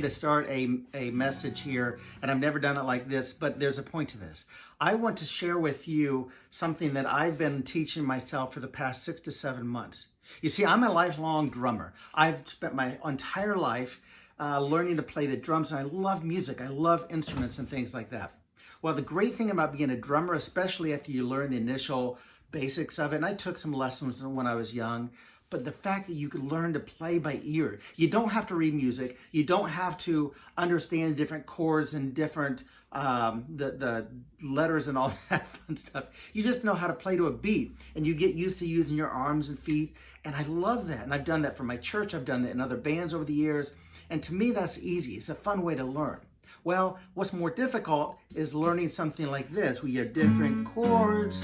to start a message here, and I've never done it like this, but there's a point to this. I want to share with you something that I've been teaching myself for the past 6 to 7 months. You see, I'm a lifelong drummer. I've spent my entire life learning to play the drums, and I love music. I love instruments and things like that. Well, the great thing about being a drummer, especially after you learn the initial basics of it, and I took some lessons when I was young, but the fact that you can learn to play by ear. You don't have to read music. You don't have to understand different chords and different the letters and all that fun stuff. You just know how to play to a beat, and you get used to using your arms and feet. And I love that. And I've done that for my church. I've done that in other bands over the years. And to me, that's easy. It's a fun way to learn. Well, what's more difficult is learning something like this, where you have different chords.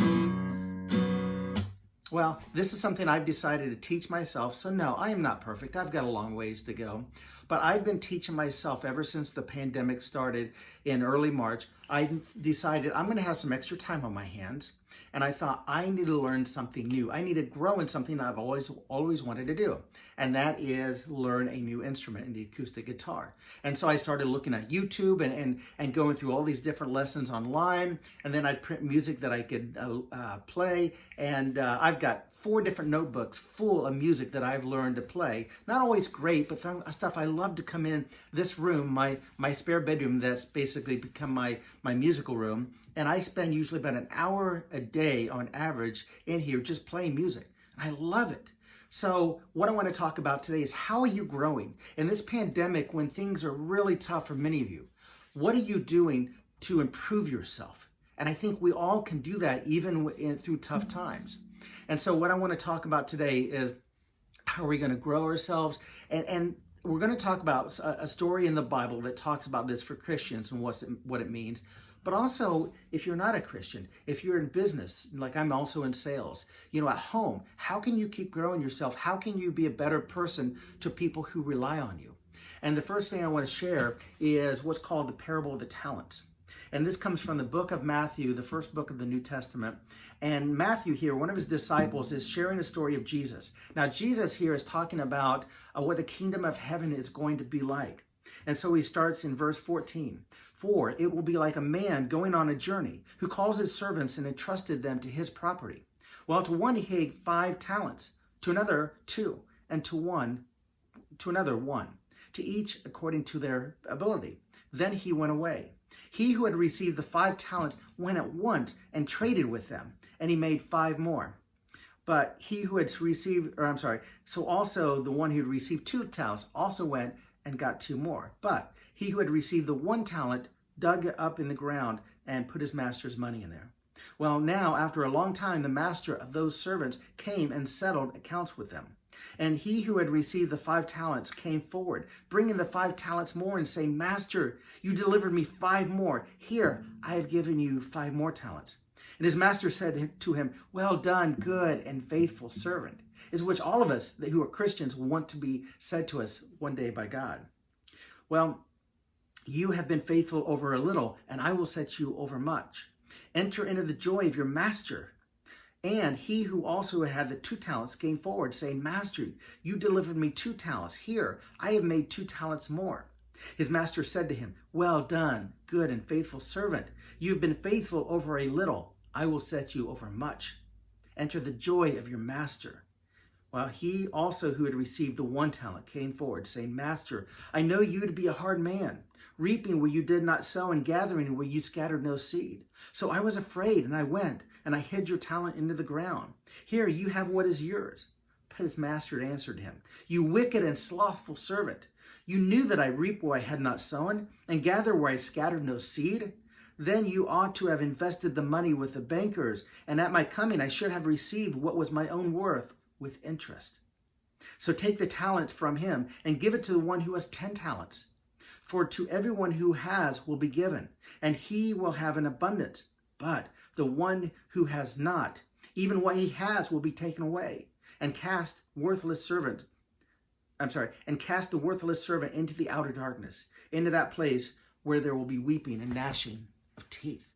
Well, this is something I've decided to teach myself. So no, I am not perfect. I've got a long ways to go. But I've been teaching myself ever since the pandemic started in early March. I decided I'm going to have some extra time on my hands. And I thought I need to learn something new. I need to grow in something I've always wanted to do. And that is learn a new instrument in the acoustic guitar. And so I started looking at YouTube and going through all these different lessons online. And then I'd print music that I could play. And I've got 4 different notebooks full of music that I've learned to play. Not always great, but stuff I love to come in this room, my spare bedroom that's basically become my musical room. And I spend usually about an hour a day on average in here just playing music. And I love it. So what I want to talk about today is, how are you growing? In this pandemic, when things are really tough for many of you, what are you doing to improve yourself? And I think we all can do that even through tough times. And so what I want to talk about today is, how are we going to grow ourselves? And we're going to talk about a story in the Bible that talks about this for Christians and what it means. But also, if you're not a Christian, if you're in business, like I'm also in sales, at home, how can you keep growing yourself? How can you be a better person to people who rely on you? And the first thing I want to share is what's called the parable of the talents. And this comes from the book of Matthew, the first book of the New Testament. And Matthew here, one of his disciples, is sharing the story of Jesus. Now, Jesus here is talking about what the kingdom of heaven is going to be like. And so he starts in verse 14. For it will be like a man going on a journey, who calls his servants and entrusted them to his property. Well, to one he gave 5 talents, to another 2, and to another 1, to each according to their ability. Then he went away. He who had received the 5 talents went at once and traded with them, and he made 5 more. But he who had so also the one who had received 2 talents also went and got 2 more. But he who had received the 1 talent dug up in the ground and put his master's money in there. Well, now, after a long time, the master of those servants came and settled accounts with them. And he who had received the 5 talents came forward, bringing the 5 talents more, and saying, Master, you delivered me 5 more. Here, I have given you 5 more talents. And his master said to him, Well done, good and faithful servant, is which all of us who are Christians want to be said to us one day by God. Well, you have been faithful over a little, and I will set you over much. Enter into the joy of your master. And he who also had the 2 talents came forward, saying, Master, you delivered me 2 talents. Here, I have made 2 talents more. His master said to him, Well done, good and faithful servant. You have been faithful over a little. I will set you over much. Enter the joy of your master. Well, he also who had received the 1 talent came forward, saying, Master, I know you to be a hard man, reaping where you did not sow and gathering where you scattered no seed. So I was afraid, and I went, and I hid your talent into the ground. Here, you have what is yours. But his master answered him, You wicked and slothful servant, you knew that I reap where I had not sown, and gather where I scattered no seed. Then you ought to have invested the money with the bankers, and at my coming I should have received what was my own worth with interest. So take the talent from him and give it to the one who has 10 talents. For to everyone who has will be given, and he will have an abundance. But the one who has not, even what he has will be taken away. And cast the worthless servant into the outer darkness, into that place where there will be weeping and gnashing of teeth.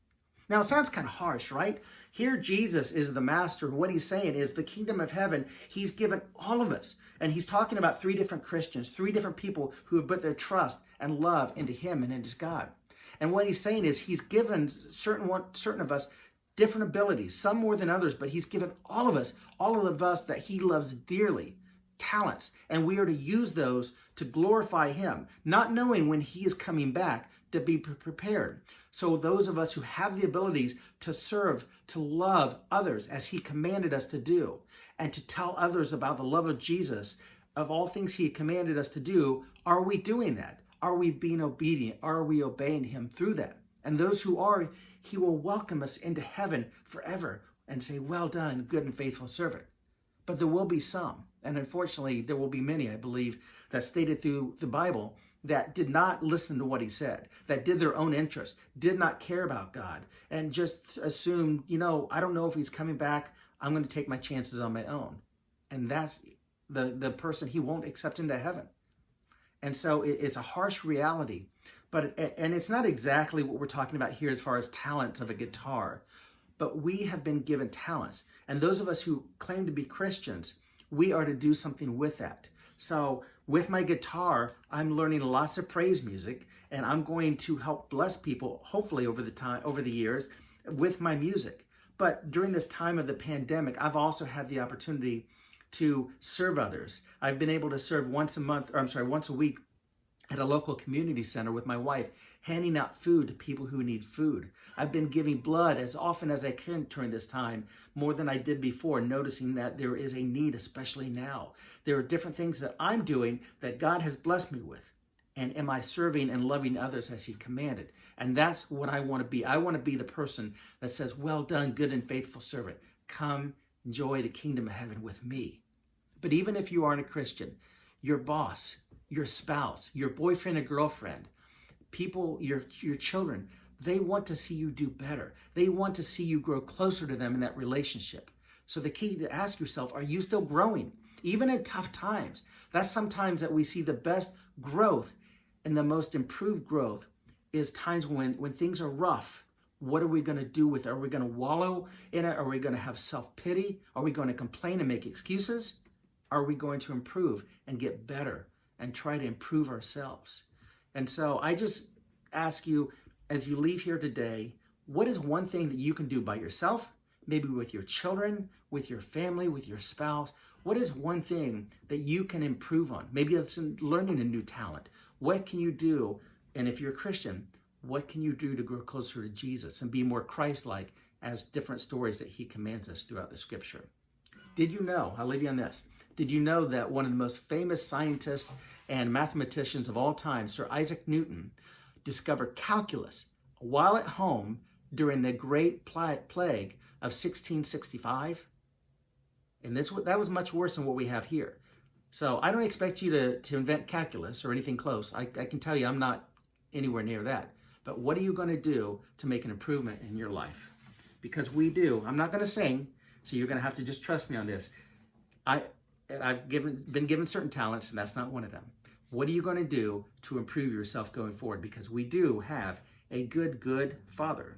Now, it sounds kind of harsh, right? Here, Jesus is the master. What he's saying is the kingdom of heaven, he's given all of us. And he's talking about three different Christians, three different people who have put their trust and love into him and into God. And what he's saying is he's given certain of us different abilities, some more than others, but he's given all of us that he loves dearly, talents. And we are to use those to glorify him, not knowing when he is coming back, to be prepared. So those of us who have the abilities to serve, to love others as he commanded us to do, and to tell others about the love of Jesus, of all things he commanded us to do, are we doing that? Are we being obedient? Are we obeying him through that? And those who are, he will welcome us into heaven forever and say, well done, good and faithful servant. But there will be some, and unfortunately there will be many, I believe, that stated through the Bible that did not listen to what he said, that did their own interest, did not care about God, and just assumed, I don't know if he's coming back, I'm going to take my chances on my own. And that's the person he won't accept into heaven. And so it's a harsh reality, and it's not exactly what we're talking about here as far as talents of a guitar, but we have been given talents. And those of us who claim to be Christians, we are to do something with that. So with my guitar, I'm learning lots of praise music, and I'm going to help bless people, hopefully over the years, with my music. But during this time of the pandemic, I've also had the opportunity to serve others. I've been able to serve once a week at a local community center with my wife, handing out food to people who need food. I've been giving blood as often as I can during this time, more than I did before, noticing that there is a need, especially now. There are different things that I'm doing that God has blessed me with. And am I serving and loving others as he commanded? And that's what I want to be. I want to be the person that says, well done, good and faithful servant. Come enjoy the kingdom of heaven with me. But even if you aren't a Christian, your boss, your spouse, your boyfriend or girlfriend, people, your children, they want to see you do better. They want to see you grow closer to them in that relationship. So the key to ask yourself, are you still growing? Even in tough times. That's sometimes that we see the best growth and the most improved growth is times when things are rough. What are we going to do with it? Are we going to wallow in it? Are we going to have self-pity? Are we going to complain and make excuses? Are we going to improve and get better and try to improve ourselves? And so I just ask you, as you leave here today, what is one thing that you can do by yourself, maybe with your children, with your family, with your spouse? What is one thing that you can improve on? Maybe it's in learning a new talent. What can you do? And if you're a Christian, what can you do to grow closer to Jesus and be more Christ-like as different stories that he commands us throughout the scripture? Did you know, I'll leave you on this, did you know that one of the most famous scientists and mathematicians of all time, Sir Isaac Newton, discovered calculus while at home during the Great Plague of 1665? And that was much worse than what we have here. So I don't expect you to invent calculus or anything close. I can tell you I'm not anywhere near that. But what are you going to do to make an improvement in your life? Because we do. I'm not going to sing, so you're going to have to just trust me on this. I've been given certain talents, and that's not one of them. What are you going to do to improve yourself going forward? Because we do have a good Father.